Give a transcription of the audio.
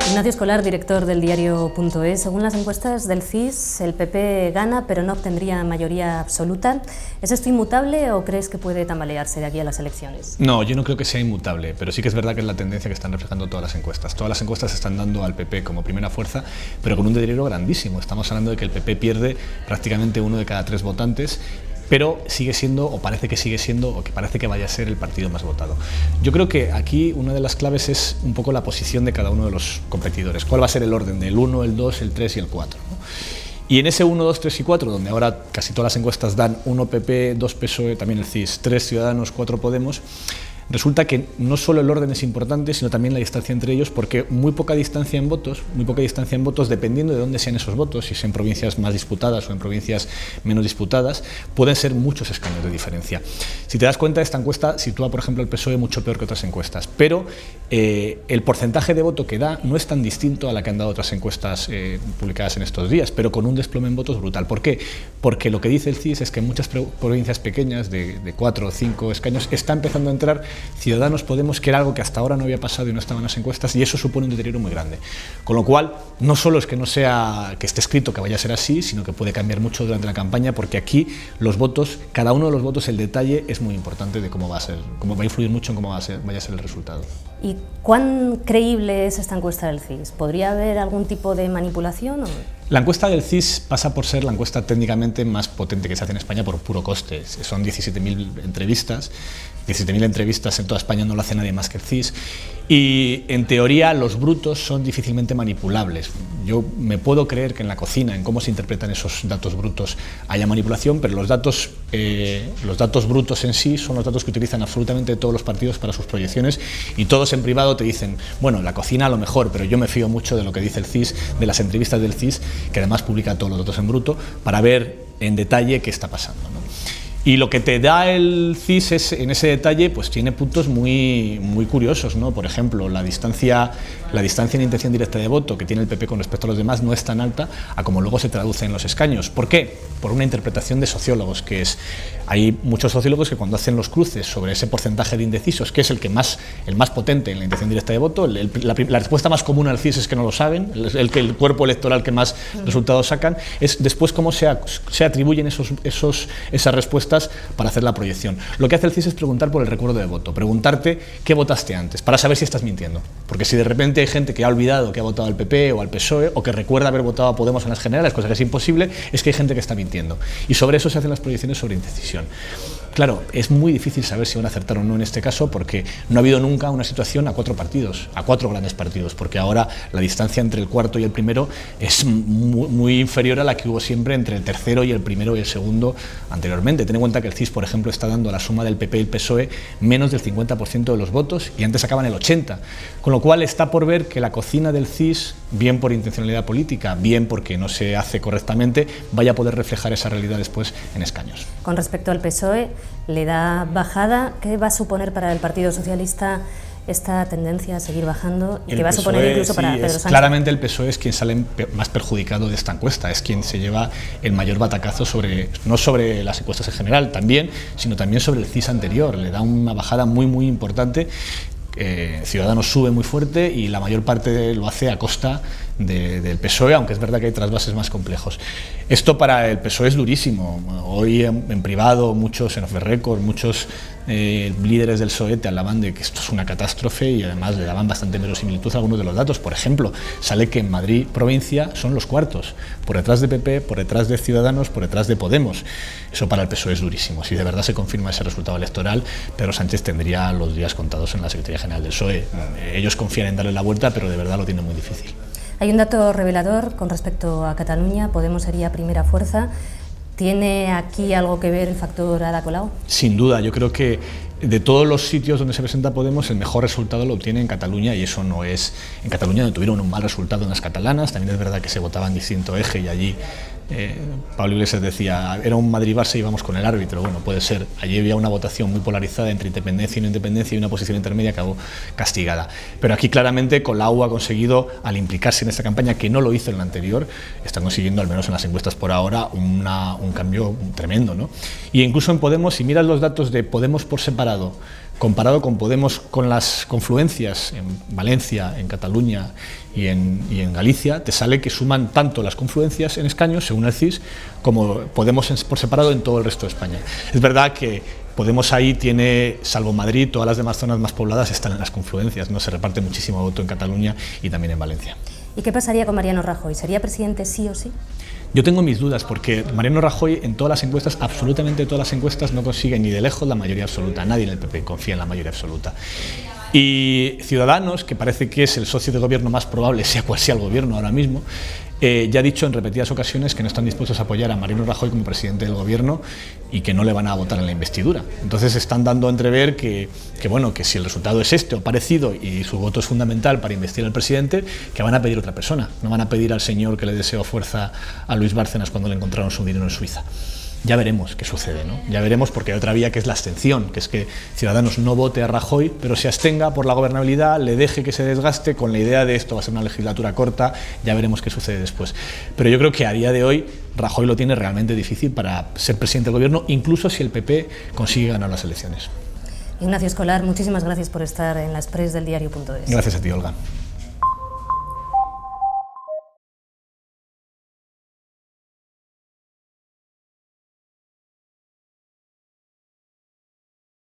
Ignacio Escolar, director del diario.es. Según las encuestas del CIS, el PP gana, pero no obtendría mayoría absoluta. ¿Es esto inmutable o crees que puede tambalearse de aquí a las elecciones? No, yo no creo que sea inmutable, pero sí que es verdad que es la tendencia que están reflejando todas las encuestas. Todas las encuestas están dando al PP como primera fuerza, pero con un deterioro grandísimo. Estamos hablando de que el PP pierde prácticamente 1 de cada 3 votantes, pero sigue siendo, o parece que sigue siendo, o que parece que vaya a ser el partido más votado. Yo creo que aquí una de las claves es un poco la posición de cada uno de los competidores. ¿Cuál va a ser el orden del 1, el 2, el 3 y el 4? ¿no? Y en ese 1, 2, 3 y 4, donde ahora casi todas las encuestas dan 1 PP, 2 PSOE, también el CIS, 3 Ciudadanos, 4 Podemos, resulta que no solo el orden es importante, sino también la distancia entre ellos, porque muy poca distancia en votos, dependiendo de dónde sean esos votos, si sean provincias más disputadas o en provincias menos disputadas, pueden ser muchos escaños de diferencia. Si te das cuenta, esta encuesta sitúa, por ejemplo, el PSOE mucho peor que otras encuestas, pero el porcentaje de voto que da no es tan distinto a la que han dado otras encuestas publicadas en estos días, pero con un desplome en votos brutal. ¿Por qué? Porque lo que dice el CIS es que en muchas provincias pequeñas, de 4 o 5 escaños, está empezando a entrar Ciudadanos, Podemos, que era algo que hasta ahora no había pasado y no estaba en las encuestas, y eso supone un deterioro muy grande. Con lo cual, no solo es que no sea que esté escrito que vaya a ser así, sino que puede cambiar mucho durante la campaña, porque aquí los votos, cada uno de los votos, el detalle es muy importante de cómo va a ser, cómo va a influir mucho en cómo vaya a ser el resultado. ¿Y cuán creíble es esta encuesta del CIS? ¿Podría haber algún tipo de manipulación? La encuesta del CIS pasa por ser la encuesta técnicamente más potente que se hace en España por puro coste. Son 17.000 entrevistas. 17.000 entrevistas en toda España no lo hace nadie más que el CIS, y en teoría los brutos son difícilmente manipulables. Yo me puedo creer que en la cocina, en cómo se interpretan esos datos brutos, haya manipulación, pero los datos brutos en sí son los datos que utilizan absolutamente todos los partidos para sus proyecciones, y todos en privado te dicen, bueno, la cocina a lo mejor, pero yo me fío mucho de lo que dice el CIS, de las entrevistas del CIS, que además publica todos los datos en bruto, para ver en detalle qué está pasando, ¿no? Y lo que te da el CIS es, en ese detalle, pues tiene puntos muy curiosos, ¿no? Por ejemplo, la distancia en intención directa de voto que tiene el PP con respecto a los demás no es tan alta a como luego se traduce en los escaños. ¿Por qué? Por una interpretación de sociólogos, que es, hay muchos sociólogos que cuando hacen los cruces sobre ese porcentaje de indecisos, que es el más potente en la intención directa de voto, la respuesta más común al CIS es que no lo saben, el cuerpo electoral que más resultados sacan, es después cómo se atribuyen esas respuestas para hacer la proyección. Lo que hace el CIS es preguntar por el recuerdo de voto, preguntarte qué votaste antes, para saber si estás mintiendo. Porque si de repente hay gente que ha olvidado que ha votado al PP o al PSOE, o que recuerda haber votado a Podemos en las generales, cosa que es imposible, es que hay gente que está mintiendo. Y sobre eso se hacen las proyecciones sobre indecisión. Claro, es muy difícil saber si van a acertar o no en este caso, porque no ha habido nunca una situación a 4 partidos, a 4 grandes partidos, porque ahora la distancia entre el cuarto y el primero es muy inferior a la que hubo siempre entre el tercero y el primero y el segundo anteriormente. Ten en cuenta que el CIS, por ejemplo, está dando a la suma del PP y el PSOE menos del 50% de los votos, y antes sacaban el 80%, con lo cual está por ver que la cocina del CIS, bien por intencionalidad política, bien porque no se hace correctamente, vaya a poder reflejar esa realidad después en escaños. Con respecto al PSOE, ¿le da bajada? ¿Qué va a suponer para el Partido Socialista esta tendencia a seguir bajando y que va a suponer incluso para Pedro Sánchez? Claramente el PSOE es quien sale más perjudicado de esta encuesta, es quien se lleva el mayor batacazo no sobre las encuestas en general también, sino también sobre el CIS anterior. Le da una bajada muy importante. Ciudadanos sube muy fuerte y la mayor parte lo hace a costa del PSOE, aunque es verdad que hay trasvases más complejos. Esto para el PSOE es durísimo. Hoy en privado, muchos en Off the Record, muchos líderes del PSOE te hablaban de que esto es una catástrofe, y además le daban bastante verosimilitud a algunos de los datos. Por ejemplo, sale que en Madrid provincia son los cuartos, por detrás de PP, por detrás de Ciudadanos, por detrás de Podemos. Eso para el PSOE es durísimo. Si de verdad se confirma ese resultado electoral, Pedro Sánchez tendría los días contados en la Secretaría General del PSOE. Ellos confían en darle la vuelta, pero de verdad lo tienen muy difícil. Hay un dato revelador con respecto a Cataluña. Podemos sería primera fuerza. ¿Tiene aquí algo que ver el factor Ada Colau? Sin duda, yo creo que de todos los sitios donde se presenta Podemos, el mejor resultado lo obtiene en Cataluña, y eso no es... En Cataluña no tuvieron un mal resultado en las catalanas, también es verdad que se votaba en distinto eje, y allí Pablo Iglesias decía, era un Madrid-Barça y íbamos con el árbitro. Bueno, puede ser. Allí había una votación muy polarizada entre independencia y no independencia, y una posición intermedia acabó castigada. Pero aquí claramente Colau ha conseguido, al implicarse en esta campaña, que no lo hizo en la anterior, está consiguiendo, al menos en las encuestas por ahora, un cambio tremendo, ¿no? Y incluso en Podemos, si miras los datos de Podemos por separado, comparado con Podemos, con las confluencias en Valencia, en Cataluña y en Galicia, te sale que suman tanto las confluencias en escaños, según el CIS, como Podemos por separado en todo el resto de España. Es verdad que Podemos ahí tiene, salvo Madrid, todas las demás zonas más pobladas están en las confluencias, ¿no? Se reparte muchísimo voto en Cataluña y también en Valencia. ¿Y qué pasaría con Mariano Rajoy? ¿Sería presidente sí o sí? Yo tengo mis dudas porque Mariano Rajoy en todas las encuestas, absolutamente todas las encuestas, no consigue ni de lejos la mayoría absoluta. Nadie en el PP confía en la mayoría absoluta. Y Ciudadanos, que parece que es el socio de gobierno más probable, sea cual sea el gobierno ahora mismo, ya ha dicho en repetidas ocasiones que no están dispuestos a apoyar a Mariano Rajoy como presidente del gobierno y que no le van a votar en la investidura. Entonces están dando a entrever que si el resultado es este o parecido y su voto es fundamental para investir al presidente, que van a pedir otra persona. No van a pedir al señor que le deseó fuerza a Luis Bárcenas cuando le encontraron su dinero en Suiza. Ya veremos qué sucede, ¿no? Ya veremos, porque hay otra vía que es la abstención, que es que Ciudadanos no vote a Rajoy, pero se abstenga por la gobernabilidad, le deje que se desgaste con la idea de esto va a ser una legislatura corta, ya veremos qué sucede después. Pero yo creo que a día de hoy Rajoy lo tiene realmente difícil para ser presidente del gobierno, incluso si el PP consigue ganar las elecciones. Ignacio Escolar, muchísimas gracias por estar en la Express del diario.es. Gracias a ti, Olga.